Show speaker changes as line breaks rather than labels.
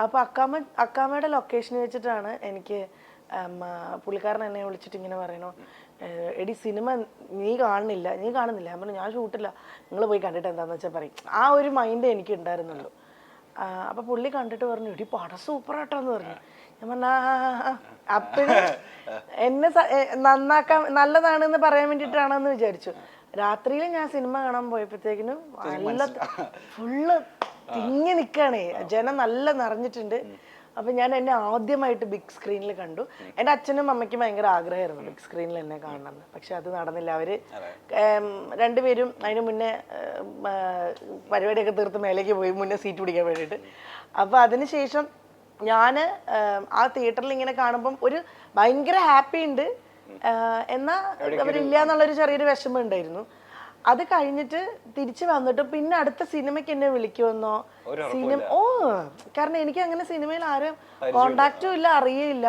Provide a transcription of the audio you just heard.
അപ്പോൾ അക്കാമ്മയുടെ ലൊക്കേഷൻ വെച്ചിട്ടാണ് എനിക്ക് പുള്ളിക്കാരൻ എന്നെ വിളിച്ചിട്ട് ഇങ്ങനെ പറയണോ, എടി സിനിമ നീ കാണുന്നില്ല ഞാൻ പറഞ്ഞു ഞാൻ ഷൂട്ടില്ല, നിങ്ങൾ പോയി കണ്ടിട്ട് എന്താണെന്ന് വെച്ചാൽ പറയും. ആ ഒരു മൈൻഡ് എനിക്ക് ഉണ്ടായിരുന്നുള്ളൂ. അപ്പോൾ പുള്ളി കണ്ടിട്ട് പറഞ്ഞു എടി പടം സൂപ്പറാട്ടോ എന്ന് പറഞ്ഞു. ഞാൻ പറഞ്ഞു അപ്പോഴും എന്നെ നന്നാക്കാൻ നല്ലതാണെന്ന് പറയാൻ വേണ്ടിയിട്ടാണെന്ന് വിചാരിച്ചു. രാത്രിയിൽ ഞാൻ സിനിമ കാണാൻ പോയപ്പോഴത്തേക്കിനും നല്ല ഫുള്ള് തിങ്ങി നിൽക്കുകയാണേ, ജനം നല്ല നിറഞ്ഞിട്ടുണ്ട്. അപ്പം ഞാൻ എന്നെ ആദ്യമായിട്ട് ബിഗ് സ്ക്രീനിൽ കണ്ടു. എൻ്റെ അച്ഛനും അമ്മയ്ക്കും ഭയങ്കര ആഗ്രഹമായിരുന്നു ബിഗ് സ്ക്രീനിൽ എന്നെ കാണണമെന്ന്. പക്ഷെ അത് നടന്നില്ല. അവർ രണ്ടുപേരും അതിന് മുന്നേ പരിപാടിയൊക്കെ തീർത്ത് മേലേക്ക് പോയി മുന്നേ സീറ്റ് പിടിക്കാൻ വേണ്ടിയിട്ട്. അപ്പോൾ അതിനുശേഷം ഞാൻ ആ തിയേറ്ററിൽ ഇങ്ങനെ കാണുമ്പം ഒരു ഭയങ്കര ഹാപ്പി ഉണ്ട്, എന്നാൽ അവരില്ല എന്നുള്ളൊരു ചെറിയൊരു വിഷമം ഉണ്ടായിരുന്നു. അത് കഴിഞ്ഞിട്ട് തിരിച്ചു വന്നിട്ട് പിന്നെ അടുത്ത സിനിമയ്ക്ക് എന്നെ വിളിക്കുമെന്നോ കാരണം എനിക്ക് അങ്ങനെ സിനിമയിൽ ആരും കോണ്ടാക്റ്റും ഇല്ല, അറിയേയില്ല.